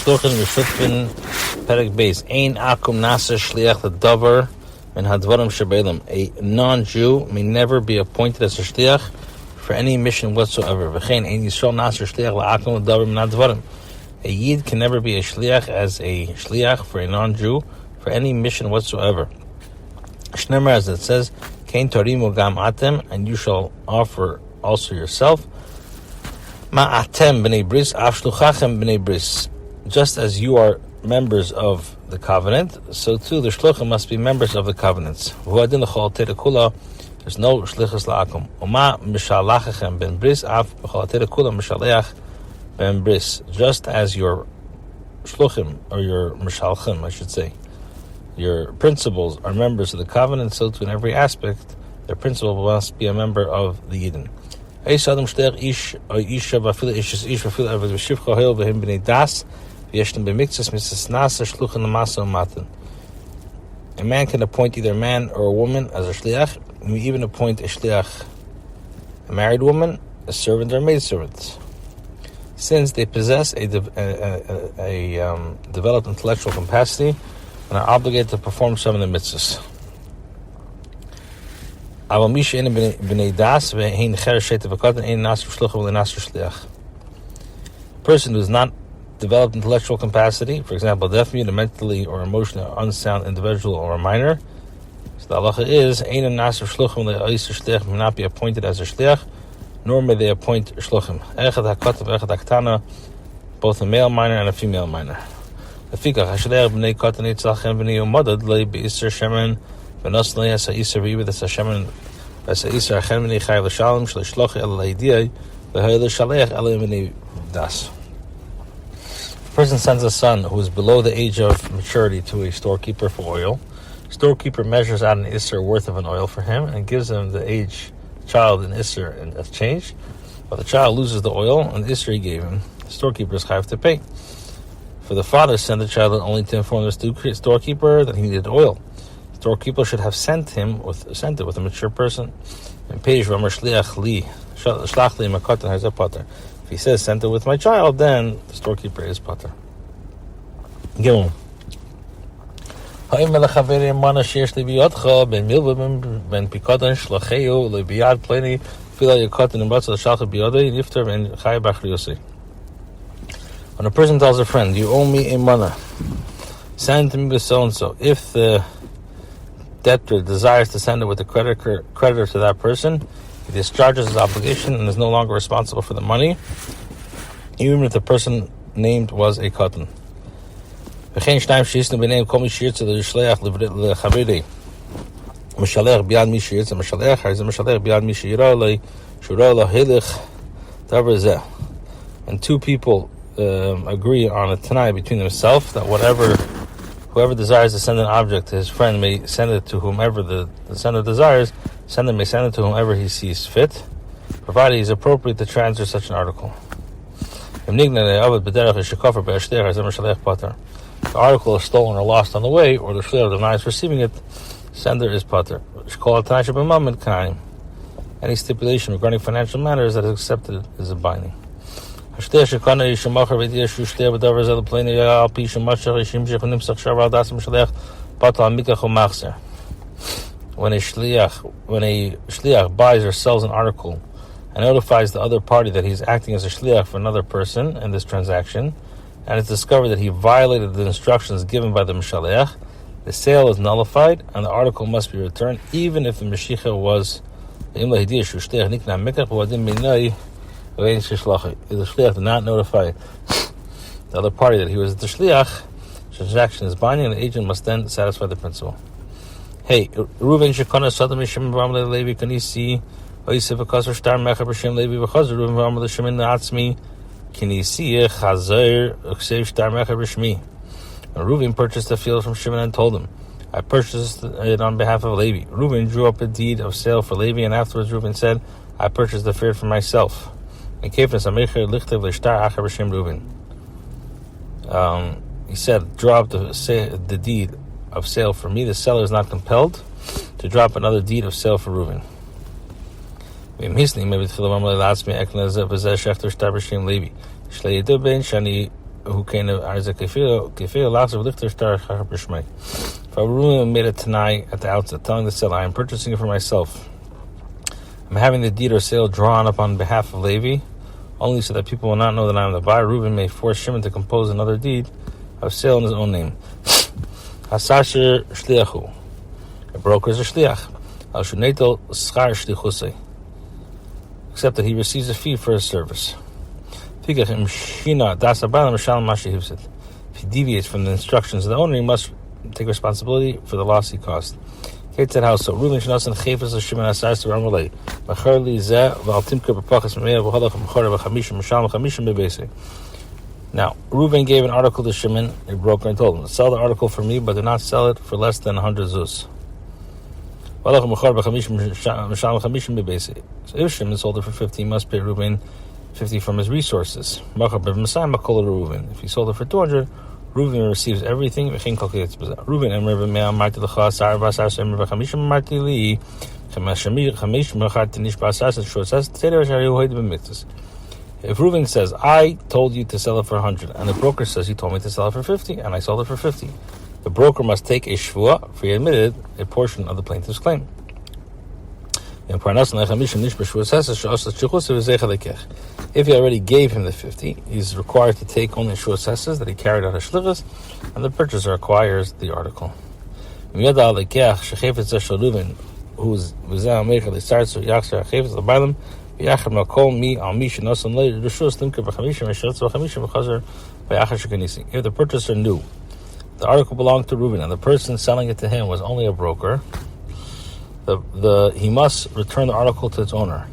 Sheluchin Perek Beis. Ein akum nasa shliach ledavar and hadvarim shebelim. A non-Jew may never be appointed as a shliach for any mission whatsoever. V'chein ein Yisrael nasa shliach leakum ledavar min hadvarim. A Yid can never be a shliach as a shliach for a non-Jew for any mission whatsoever. Shnemer, as it says, Kein torimu gam atem, and you shall offer also yourself. Ma atem b'nei bris, af shluchachem b'nei bris. Just as you are members of the covenant, so too the shluchim must be members of the covenants. V'adin l'chol teda kula, there's no shlichus la'akum. Uma mishalachachem ben bris, af b'chol teda kula mishaleach ben bris. Just as your shluchim, or your mishalchim, I should say, your principals are members of the covenant, so too in every aspect, their principal must be a member of the Yidden. A man can appoint either a man or a woman as a shliach, and we even appoint a shliach, a married woman, a servant or maidservant, since they possess a developed intellectual capacity and are obligated to perform some of the mitzvahs. A person who has not developed intellectual capacity, for example, deaf, mute, a mentally or emotionally unsound individual or a minor, so the halacha is, may not be appointed as a shliach, nor may they appoint shluchim, both a male minor and a female minor. A person sends a son who is below the age of maturity to a storekeeper for oil. Storekeeper measures out an isser worth of an oil for him and gives him the age child an isser in exchange. But the child loses the oil and the isser he gave him, the storekeeper is chayav to pay. For the father sent the child only to inform the storekeeper that he needed oil. The storekeeper should have sent it with a mature person. And page Ramar Shliach Li Shlach Li Makatan has a potter. If he says sent it with my child, then the storekeeper is potter. Gimel. When a person tells a friend, you owe me a mana, send to me with so-and-so. If the debtor desires to send it with the creditor to that person, he discharges his obligation and is no longer responsible for the money, even if the person named was a katan. And two people agree on a tanai between themselves that whoever desires to send an object to his friend may send it to whomever the sender desires. Sender may send it to whomever he sees fit, provided he is appropriate to transfer such an article. If the article is stolen or lost on the way, or the shliach denies receiving it, sender is pater. Any stipulation regarding financial matters that is accepted is a binding. When a shliach buys or sells an article and notifies the other party that he's acting as a shliach for another person in this transaction, and it's discovered that he violated the instructions given by the mishaleach, the sale is nullified and the article must be returned, even if the meshicha was if the shliach did not notify the other party that he was the shliach, the transaction is binding and the agent must then satisfy the principal. Hey, Reuven shekana sadam Mishim V'Amle Levi Kanisi Oisef Akasar Shtar Mecha B'Shem Levi V'Chazer Reuven V'Amle Shemin Na'atzmi Kanisi Chazer Uksev Shtar Mecha B'Shmi. Reuven purchased a field from Shimon and told him, I purchased it on behalf of Levi. Reuven drew up a deed of sale for Levi, and afterwards Reuven said, I purchased the field for myself. He said, draw up the deed of sale for me. The seller is not compelled to drop another deed of sale for Reuven. who came to Isaac Kefil, lots of Lichter Star Chachar. If Reuven made it tonight at the outset, telling the seller, I am purchasing it for myself. I'm having the deed or sale drawn up on behalf of Levi, only so that people will not know that I am the buyer. Reuven may force Shimon to compose another deed of sale in his own name. Hasasher Shliachu. A broker is a Shliach. Al Shuneto Schar Shlichusei. Except that he receives a fee for his service. If he deviates from the instructions of the owner, he must take responsibility for the loss he caused. Kate said how so. Reuven Shnasan Chefes Shimon Asas to Ramalei. Macharli Zeh Valtimka Bepachas Memea V'Halach Mechara V'Chamishim Mishal V'Chamishim Bebese. Now, Reuven gave an article to Shimon, a broker, and told him, sell the article for me, but do not sell it for less than 100 zuz. So if Shimon sold it for 50, he must pay Reuven 50 from his resources. If he sold it for 200, Reuven receives everything. Reuven and Reuven may marti l'cha sar basar sem v'chamishim marti li chamish mechar tinish basar says tzeder shari u'hoid b'mitzvus. If Reuven says, I told you to sell it for 100, and the broker says he told me to sell it for 50, and I sold it for 50, the broker must take a shvuah, for he admitted a portion of the plaintiff's claim. If he already gave him the 50, he's required to take only shvuah sesses that he carried out as shlichus, and the purchaser acquires the article. If the purchaser knew the article belonged to Reuven and the person selling it to him was only a broker, he must return the article to its owner.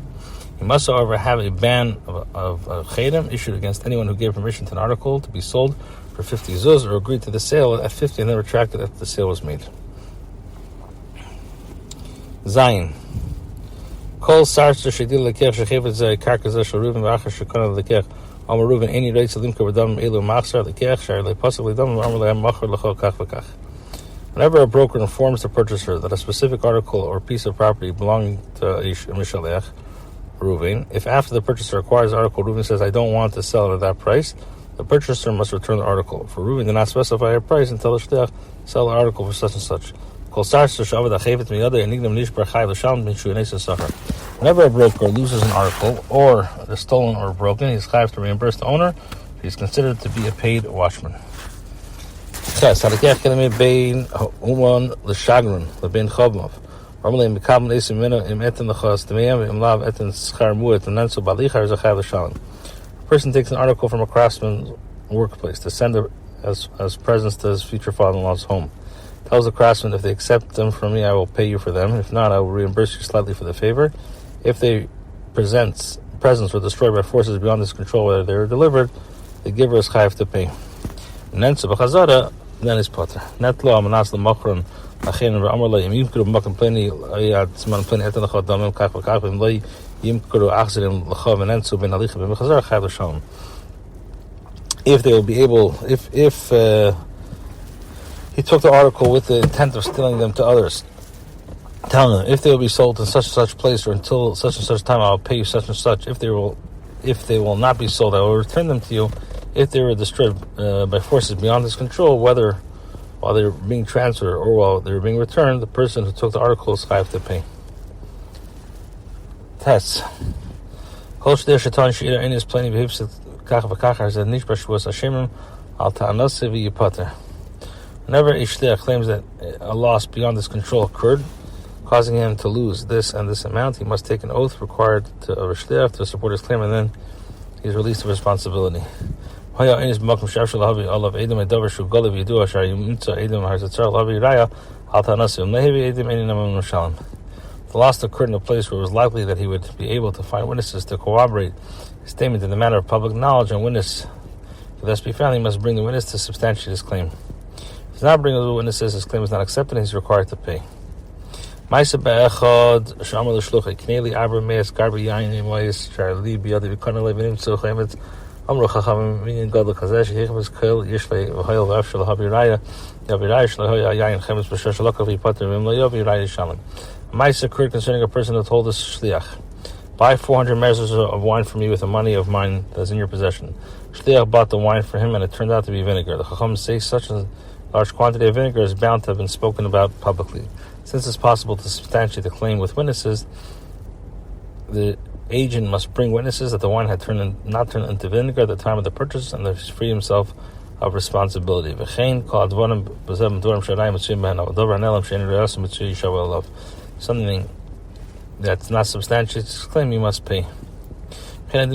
He must, however, have a ban of chedem issued against anyone who gave permission to an article to be sold for 50 zuz or agreed to the sale at 50 and then retracted after the sale was made. Zayin. Kol sarzer shedil lekech shechefet zeh karka zeh shel Reuven v'achar shekana lekech Amar Reuven any rates to limka v'dam elu machzar lekech shar le'pasuk le'dam v'amar le'am machar l'chol kach v'kach. Whenever a broker informs the purchaser that a specific article or piece of property belonging to Ish Mishalech, Reuven, if after the purchaser acquires the article, Reuven says, I don't want to sell it at that price, the purchaser must return the article. For Reuven did not specify a price until the Shliach sell the article for such and such. Whenever a broker loses an article, or is stolen or broken, he is chayav to reimburse the owner. He is considered to be a paid watchman. A person takes an article from a craftsman's workplace to send as presents to his future father-in-law's home. Tells the craftsman, if they accept them from me, I will pay you for them. If not, I will reimburse you slightly for the favor. If they presents were destroyed by forces beyond his control, whether they were delivered, the giver is chayav to pay. Then is potter. Netlo amanas l'machron achin v'amar lo yimkuru b'makom pleni ayad zman pleni eten l'chot damim kach v'kach v'im lo yimkuru achzirim l'chov v'nensu ben halicha b'mechazar chayav l'shalom. If they will be able, if he took the article with the intent of stealing them to others, telling them, if they will be sold in such and such place or until such and such time, I will pay you such and such. If they will not be sold, I will return them to you. If they were destroyed by forces beyond his control, whether while they were being transferred or while they were being returned, the person who took the article is chayav to pay. Tests. Whenever a shliach claims that a loss beyond his control occurred, causing him to lose this and this amount, he must take an oath required of a shliach to support his claim, and then he is released of responsibility. If the loss occurred in a place where it was likely that he would be able to find witnesses to corroborate his statement in the matter of public knowledge, and witness to thus be found, he must bring the witness to substantiate his claim. If he does not bring the witnesses, his claim is not accepted, and he is required to pay. Amru Chachamim Minyan Gadol Kazesh Yichmas Kolel Yishlei V'Hayel V'Afshel Havi Raya Yavi Raya Shlo Hoya Yayin Chemes B'Shesh Lokav Yipater V'Im Lo Yavi Raya Shalom. A mice occurred concerning a person who told his shliach, buy 400 measures of wine for me with the money of mine that is in your possession. Shliach bought the wine for him, and it turned out to be vinegar. The Chacham say such a large quantity of vinegar is bound to have been spoken about publicly. Since it's possible to substantiate the claim with witnesses, the agent must bring witnesses that the wine had not turned into vinegar at the time of the purchase, and thus free himself of responsibility. Something that's not substantiated his claim, you must pay. Claim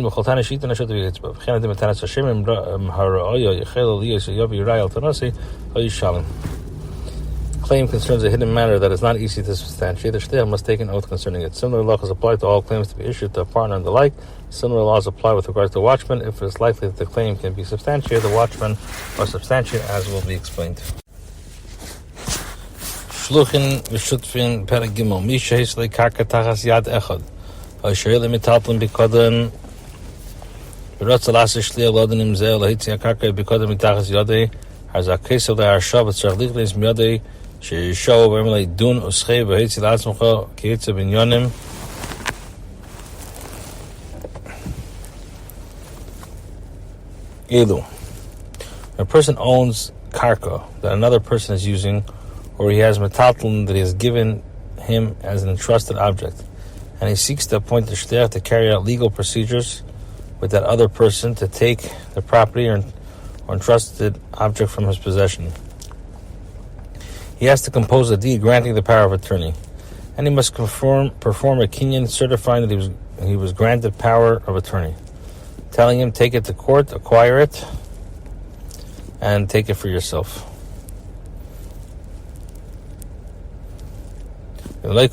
concerns a hidden matter that is not easy to substantiate. The shliach must take an oath concerning it. Similar laws apply to all claims to be issued to a partner and the like. Similar laws apply with regards to watchmen. If it is likely that the claim can be substantiated, the watchman must substantiate, as will be explained. Sheluchin Perek Gimel. Misha Hislei Karka Tachas Yad Echad. Ha'yisrael Mitalton Bikodan. V'rotz Shliach Lodanim Zeh Lahitzi Karka Bikodan Mitachas Yodei. Hazakesel Le'arshav Tzarich Lichlis Miyodei. She'yishav V'emelei Dun Uschei V'hitzi L'Atzmocha K'yitza Binyonim. Elu. A person owns karka that another person is using, or he has metalton that he has given him as an entrusted object, and he seeks to appoint the shliach to carry out legal procedures with that other person to take the property or entrusted object from his possession. He has to compose a deed granting the power of attorney, and he must perform a kinyan certifying that he was granted power of attorney, telling him, take it to court, acquire it, and take it for yourself. If the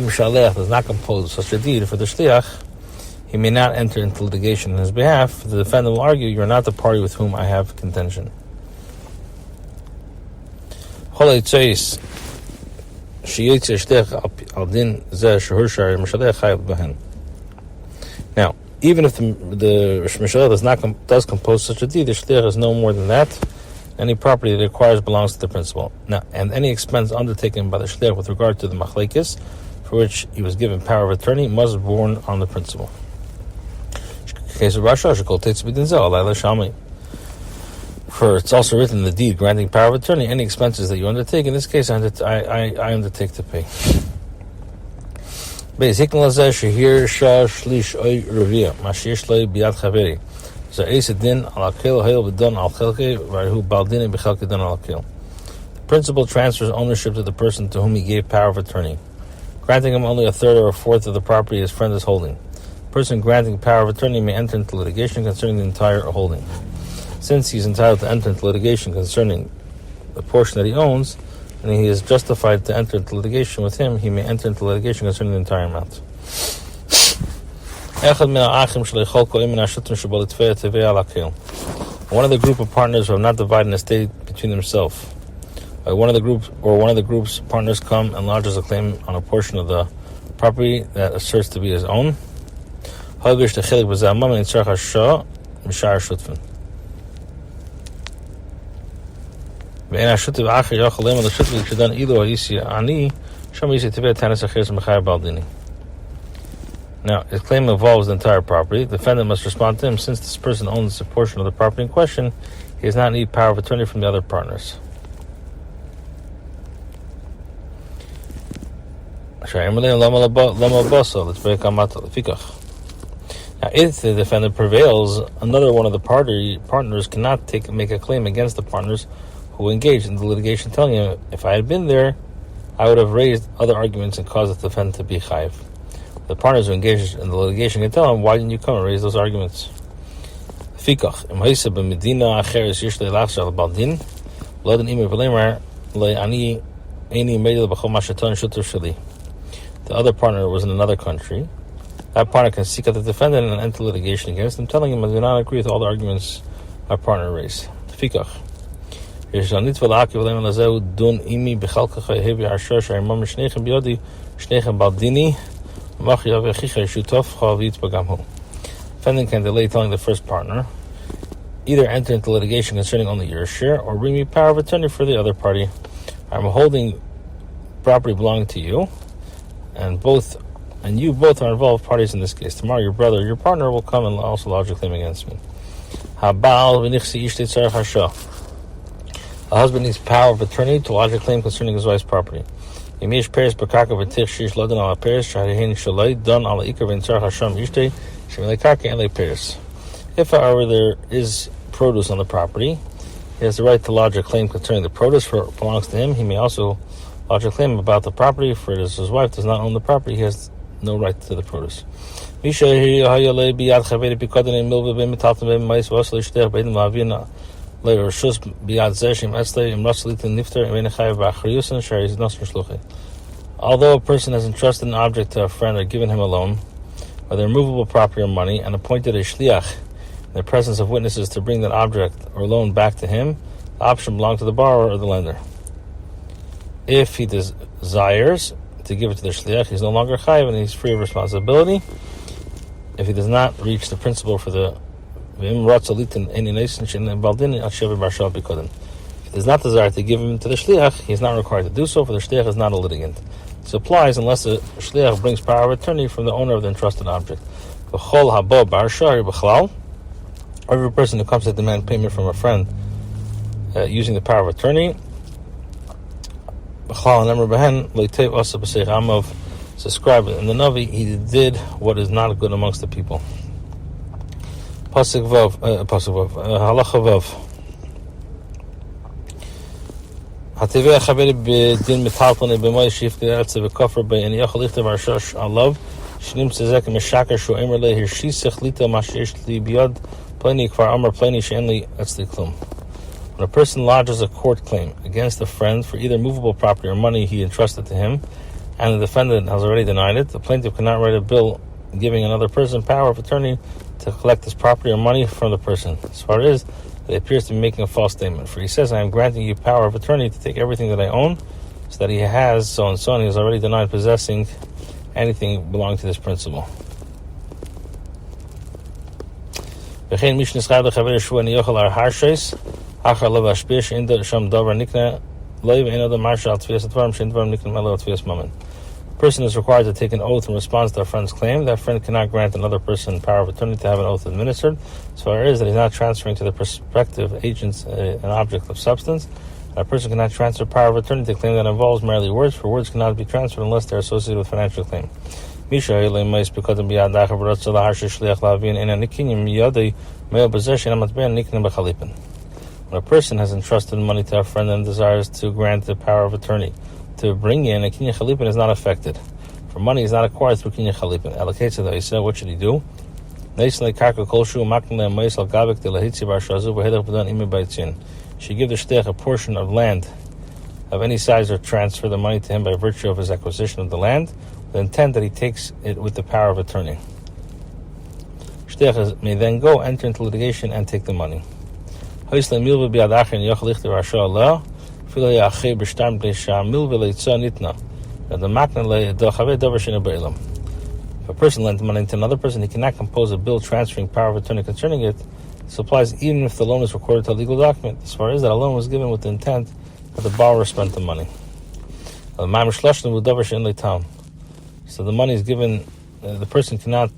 Mishalech does not compose such a deed for the Shliach, he may not enter into litigation on his behalf. The defendant will argue, you are not the party with whom I have contention. Now, even if the Mishalech does compose such a deed, the Shliach is no more than that. Any property that it acquires belongs to the principal. Now, and any expense undertaken by the Shliach with regard to the Machlekes, for which he was given power of attorney, must be borne on the principal. For it's also written in the deed granting power of attorney, any expenses that you undertake. In this case, I undertake to pay. The principal transfers ownership to the person to whom he gave power of attorney, granting him only a third or a fourth of the property his friend is holding. The person granting power of attorney may enter into litigation concerning the entire holding. Since he is entitled to enter into litigation concerning the portion that he owns, and he is justified to enter into litigation with him, he may enter into litigation concerning the entire amount. One of the group of partners who have not divided an estate between themselves. One of the group's partners come and lodges a claim on a portion of the property that asserts to be his own. Now, his claim involves the entire property. The defendant must respond to him. Since this person owns a portion of the property in question, he does not need power of attorney from the other partners. Now, if the defendant prevails, another one of the partners cannot make a claim against the partners who engaged in the litigation, telling him, if I had been there, I would have raised other arguments and caused the defendant to be chayiv. The partners who engaged in the litigation can tell him, why didn't you come and raise those arguments? The other partner was in another country. That partner can seek out the defendant and enter litigation against him, telling him, I do not agree with all the arguments my partner raised. Defendant can delay telling the first partner, either enter into litigation concerning only your share, or bring me power of attorney for the other party. I'm holding property belonging to you, and both and you both are involved parties in this case. Tomorrow your brother, your partner, will come and also lodge a claim against me. A husband needs power of attorney to lodge a claim concerning his wife's property. If, however, there is produce on the property, he has the right to lodge a claim concerning the produce, for it belongs to him. He may also lodge a claim about the property, for it is his wife does not own the property. He has no right to the produce. Although a person has entrusted an object to a friend or given him a loan, whether immovable property or money, and appointed a shliach in the presence of witnesses to bring that object or loan back to him, the option belongs to the borrower or the lender. If he desires to give it to the shliach, he's no longer chayiv and he's free of responsibility. If he does not reach the principle for the if he does not desire to give him to the shliach, he is not required to do so, for the shliach is not a litigant. This applies unless the shliach brings power of attorney from the owner of the entrusted object. Every person who comes to demand payment from a friend using the power of attorney, subscribed in the Navi, he did what is not good amongst the people. Pasuk Vav, Halacha Vav. Hativei Chaveri b'din mitalponi b'moy shifti eretze v'kofar b'en yachol lichter v'arshosh alav shnim tzezek mishaker shu emer le hirshisech lita mashish li biyad pleni kvar amar pleni she'en li etzli klum. When a person lodges a court claim against a friend for either movable property or money he entrusted to him, and the defendant has already denied it, the plaintiff cannot write a bill giving another person power of attorney to collect his property or money from the person. As far as it appears to be making a false statement, for he says, I am granting you power of attorney to take everything that I own, so that he has so and so, and he has already denied possessing anything belonging to this principle. A person is required to take an oath in response to a friend's claim. That friend cannot grant another person power of attorney to have an oath administered, as far as that he's not transferring to the prospective agents an object of substance. A person cannot transfer power of attorney to a claim that involves merely words, for words cannot be transferred unless they are associated with financial claim. When a person has entrusted money to a friend and desires to grant the power of attorney to bring in, a kinyan chalipin is not affected. For money is not acquired through kinyan chalipin. Allocates the Isa, what should he do? She give the shtech a portion of land of any size or transfer the money to him by virtue of his acquisition of the land, with the intent that he takes it with the power of attorney. Shtech may then go, enter into litigation, and take the money. If a person lent money to another person, he cannot compose a bill transferring power of attorney concerning it. This applies even if the loan is recorded to a legal document, as far as that a loan was given with the intent that the borrower spent the money. So the money is given, the person cannot,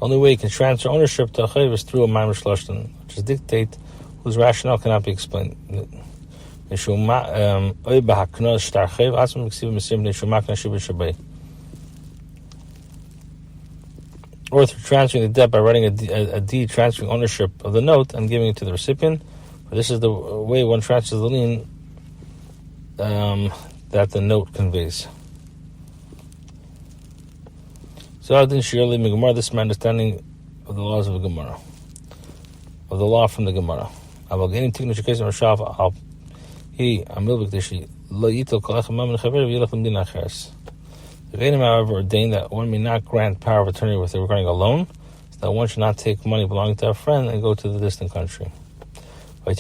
only way he can transfer ownership to a chayiv is through a maimer shloshten, which is dictate whose rationale cannot be explained. Or through transferring the debt by writing a deed transferring ownership of the note and giving it to the recipient. This is the way one transfers the lien that the note conveys. So this is my understanding of the laws of the Gemara, of the law from the Gemara. The Rebbeinu, however, ordained that one may not grant power of attorney regarding a loan, so that one should not take money belonging to a friend and go to the distant country. They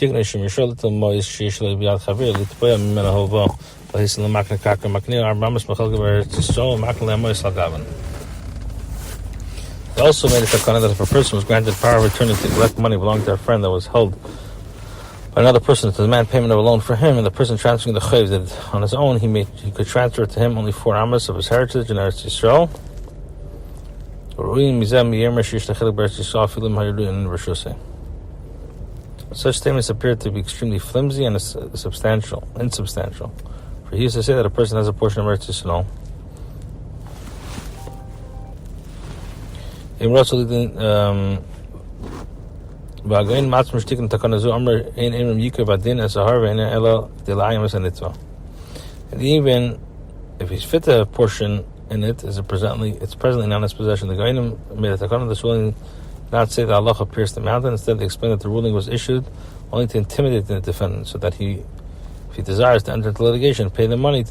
also made a takana that if a person was granted power of attorney to collect money belonging to a friend that was held another person to demand payment of a loan for him, and the person transferring the chayv did on his own, he could transfer it to him only 4 amos of his heritage in Eretz Yisrael. Such statements appear to be extremely flimsy and insubstantial. For he used to say that a person has a portion of Eretz Yisrael. And even if he's fit to have a portion in it, it's presently not in his possession. The Goinim made a takana. This ruling did not say that Allah pierced the mountain. Instead, they explained that the ruling was issued only to intimidate the defendant, so that if he desires to enter into litigation, pay the money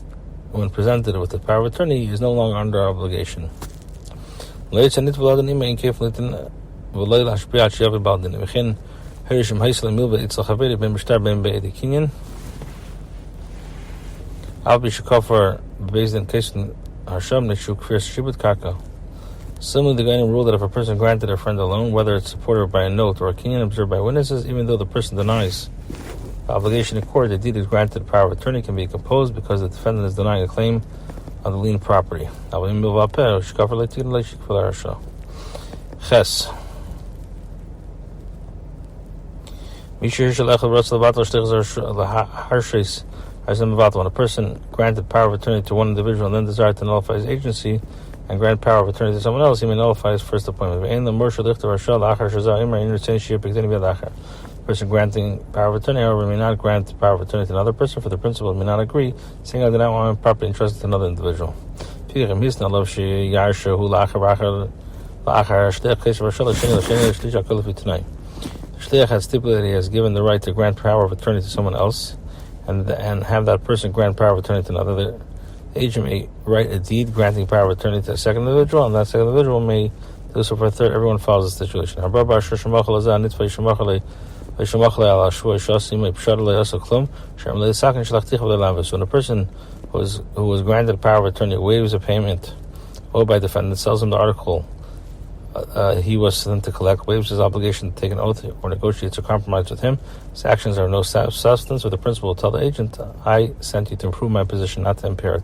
when presented with the power of attorney, he is no longer under obligation. Similarly, the Goinim rule that if a person granted a friend a loan, whether it's supported by a note or a kinyan observed by witnesses, even though the person denies the obligation in court, the deed is granted power of attorney can be composed because the defendant is denying a claim on the lien property. Ches. When a person granted power of attorney to one individual and then desired to nullify his agency and grant power of attorney to someone else, he may nullify his first appointment. The person granting power of attorney, however, may not grant power of attorney to another person, for the principal may not agree, saying, I do not want my property entrusted to another individual. The Shliach has stipulated he has given the right to grant power of attorney to someone else and have that person grant power of attorney to another. The agent may write a deed granting power of attorney to a second individual, and that second individual may do so for a third. Everyone follows the situation. When a person who was granted power of attorney waives a payment owed by defendant, sells him the article he was sent to collect, waives his obligation to take an oath or negotiates a compromise with him, his actions are of no substance, or the principal will tell the agent, I sent you to improve my position, not to impair it.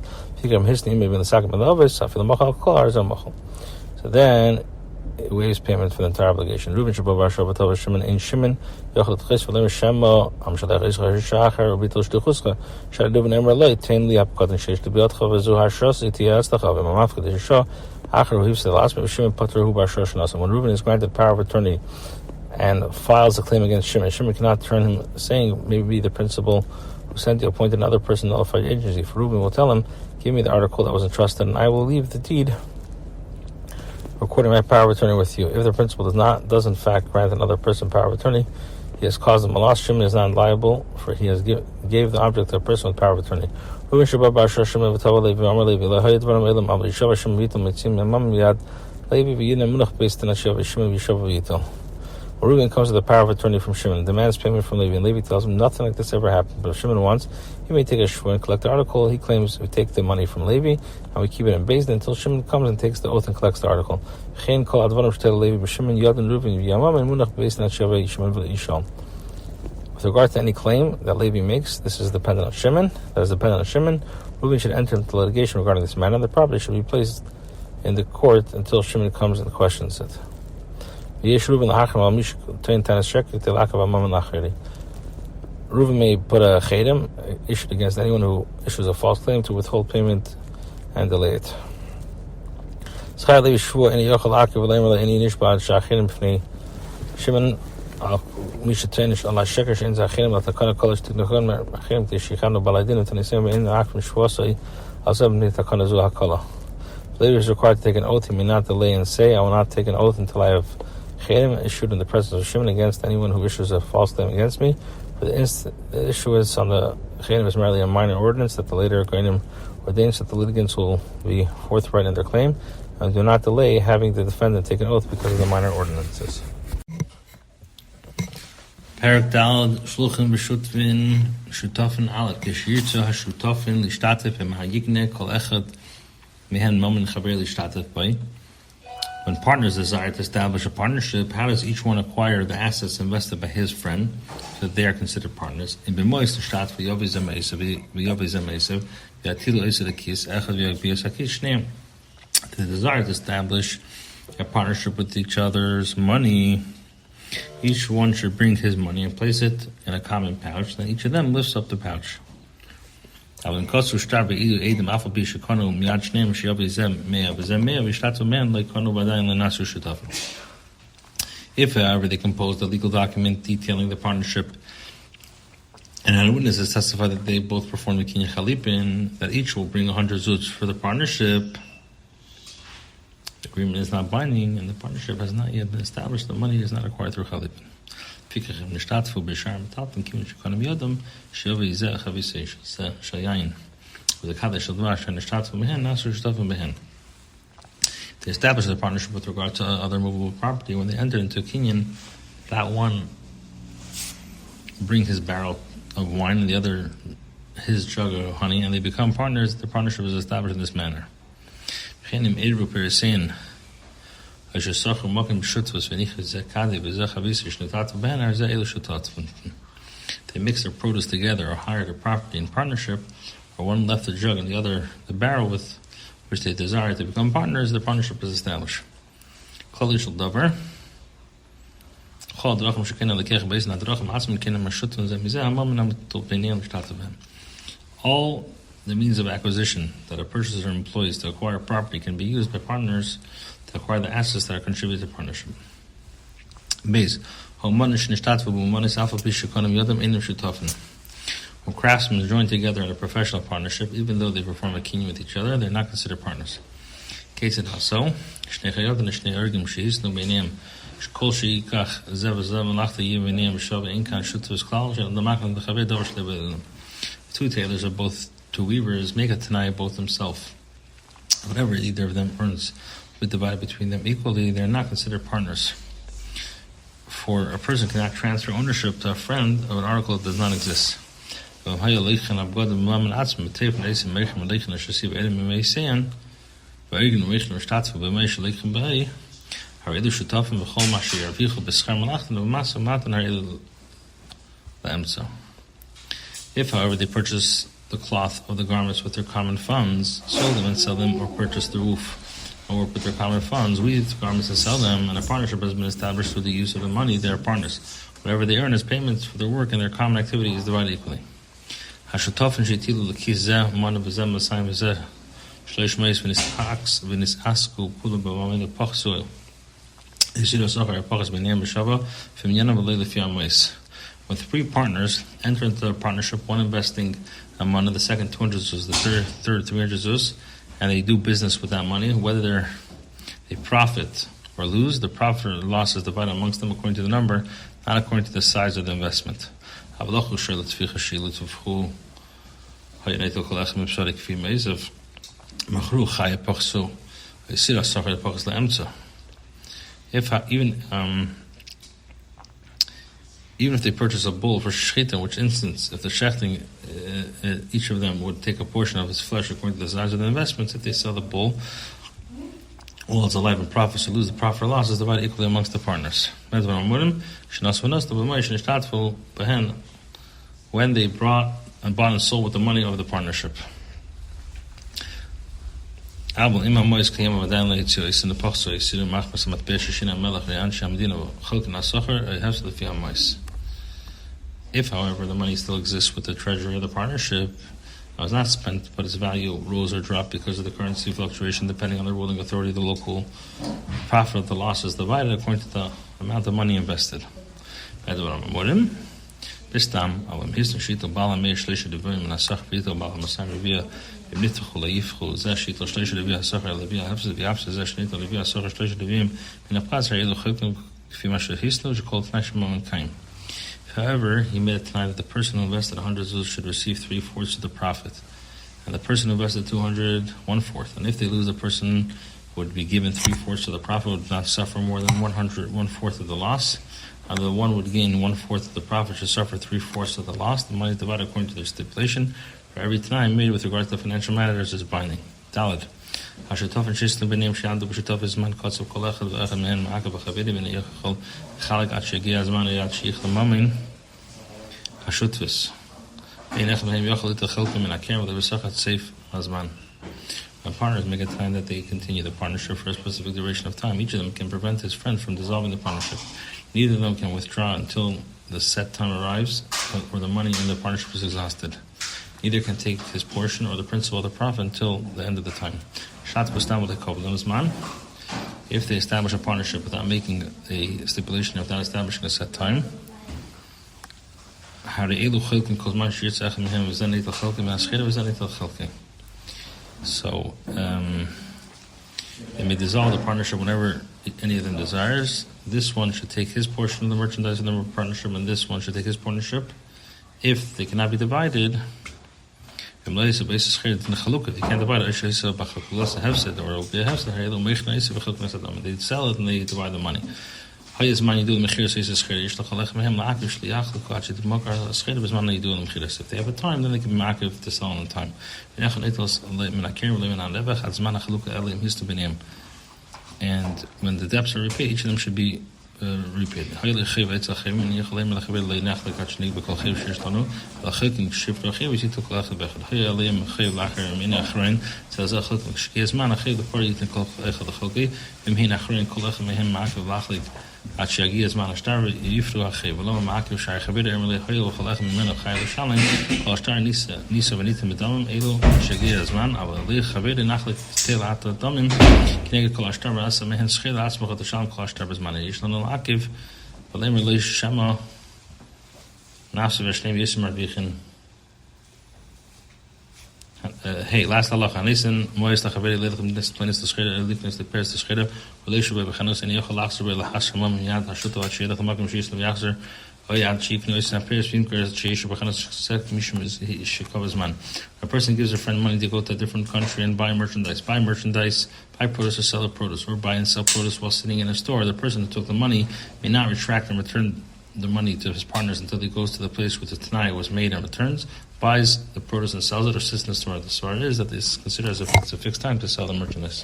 So then it waives payment for the entire obligation. Reuben Shabbat Barsha Batava Shimon Ein Shimon Yochel Tchis V'Lem Shema Am Shalach Yisrael Shachar Ubitul Shtuchuscha Shad Reuben Emra Lei Tein Li Apkat and Sheish Lebiotcha V'Zu Hashros Itiya Astacha V'Mamafka D'Yishah Achar Uhiv Selas Shimon Pater Hu Barsha Shnasam. When Reuben is granted power of attorney and files a claim against Shimon, Shimon cannot turn him, saying, maybe the principal who sent you appointed another person nullified agency. For Reuben will tell him, give me the article that was entrusted, and I will leave the deed recording my power of attorney with you. If the principal does in fact grant another person power of attorney, he has caused him a loss. Shimon is not liable, for he has gave the object to a person with power of attorney. Reuben Shabbat Barsha Shimon V'Tava Levi Amar Levi Lahayit V'Ram Elam Am Yishava Shimon V'Yitel Mitzim Yamam Yad Levi V'Yina Munach Beis Tenashav Shimon V'Yishava V'Yitel. When Reuben comes to the power of attorney from Shimon and demands payment from Levi, and Levi tells him nothing like this ever happened, but if Shimon wants, he may take a shvur and collect the article. He claims we take the money from Levi and we keep it in Beis Din until Shimon comes and takes the oath and collects the article. With regard to any claim that Levi makes, this is dependent on Shimon. Reuben should enter into litigation regarding this matter, and the property should be placed in the court until Shimon comes and questions it. Reuben may put a chedim issued against anyone who issues a false claim to withhold payment and delay it. Shimon Levi is required to take an oath. He may not delay and say, I will not take an oath until I have chedim issued in the presence of Shimon against anyone who issues a false claim against me. For the issuance on the chedim is merely a minor ordinance that the later Goinim ordains that the litigants will be forthright in their claim and do not delay having the defendant take an oath because of the minor ordinances. Perek Daled Shluchin B'Shutfin Shutafin Alat Kishirtza HaShutafin Lishtatef Ha'Yigne Kol Echad Mehen Momen Chaber Lishtatef Bay. When partners desire to establish a partnership, how does each one acquire the assets invested by his friend so that they are considered partners? In the desire to establish a partnership with each other's money, each one should bring his money and place it in a common pouch, then each of them lifts up the pouch. If, however, they composed a legal document detailing the partnership and had witnesses testify that they both performed the kinyan chalipin, that each will bring 100 zuts for the partnership, the agreement is not binding and the partnership has not yet been established, the money is not acquired through chalipin. If they purchase They establish the partnership with regard to other movable property. When they enter into a kinyan, that one bring his barrel of wine and the other his jug of honey, and they become partners. The partnership is established in this manner. They mix their produce together or hire the property in partnership, or one left the jug and the other the barrel with which they desire to become partners. The partnership is established. Kolel. All the means of acquisition that a purchaser employs to acquire property can be used by partners to acquire the assets that are contributed to partnership. When craftsmen join together in a professional partnership, even though they perform a kinyan with each other, they're not considered partners. Case it also. Two tailors, or both two weavers, make a tanai both themselves. Whatever either of them earns will be divided between them equally. They are not considered partners. For a person cannot transfer ownership to a friend of an article that does not exist. If, however, they purchase the cloth of the garments with their common funds, sold them and sell them, or purchase the roof and work with their common funds, weave the garments and sell them, and a partnership has been established through the use of the money, they are partners. Whatever they earn as payments for their work and their common activity is divided equally. When three partners enter into a partnership, one investing a money, the second 200 zuz, the third 300 zuz, and they do business with that money, whether they profit or lose, the profit or loss is divided amongst them according to the number, not according to the size of the investment. Even if they purchase a bull for shechita, in which instance, if the shechting, each of them would take a portion of his flesh according to the size of the investments, if they sell the bull, while it's alive and profits, to lose the profit or loss is divided equally amongst the partners. When they bought and sold with the money of the partnership. If, however, the money still exists with the treasury of the partnership, it was not spent, but its value rose or dropped because of the currency fluctuation, depending on the ruling authority of the local, profit of the loss is divided according to the amount of money invested. However, he made it tonight that the person who invested 100 zuz should receive 3/4 of the profit, and the person who invested 200, 1/4. And if they lose, the person would be given 3/4 of the profit, would not suffer more than 1/4 of the loss. And the one would gain 1/4 of the profit should suffer 3/4 of the loss. The money is divided according to their stipulation. For every time made with regard to the financial matters is binding. Daled. השותף ששתם ביניהם שיעמדו בשותף בזמן קצוב כל אחד ואחד מהם מעקב החברים בין יכול חלק עד שיגיע הזמן עד שיחל ממין השותפס. אין אחד מהם יכול להתחלק מן הקרן ולבסח את סייף הזמן. Partners make a time that they continue the partnership for a specific duration of time. Each of them can prevent his friend from dissolving the partnership. Neither of them can withdraw until the set time arrives or the money in the partnership is exhausted. Neither can take his portion or the principal of the profit until the end of the time. If they establish a partnership without making a stipulation, without establishing a set time, so they may dissolve the partnership whenever any of them desires. This one should take his portion of the merchandise in the partnership, and this one should take his partnership. If they cannot be divided, if you can't divide it, they sell it and they divide the money. If they have a time, then they can be ma'akiv to sell on time. And when the debts are repaid, each of them should be repaid. עד שיגיע הזמן השטר יפרו החייב ולא מעכב שער חבר אמר לי חייל וחלך ממנו חייל לשלם כל השטר ניסה וניתם בדמים אלו שיגיע הזמן אבל לי חבר נחלק תלעת הדמים כנגד כל השטר ועשה מהן שחיל עצמך תשלם כל השטר בזמן יש לנו מעכב ולאמר לי שמה נפסה ושניים יסם מרוויחים hey, last halacha. Listen, moist achaveri leilchem disciplines the scheder, leilchem the pairs the scheder. Relishu be bechanos and yochel achzer be lahashamam yad hashuto at sheidach makim sheislam yachzer. Oyad sheik nois and pairs finkers sheishu bechanos sek mishum is shekav's man. A person gives a friend money to go to a different country and buy merchandise, buy produce or sell a produce, or buy and sell produce while sitting in a store. The person who took the money may not retract and return the money to his partners until he goes to the place where the tanai was made and returns, buys the produce and sells it, or sits in the store. The store is that it's considered as if it's a fixed time to sell the merchandise.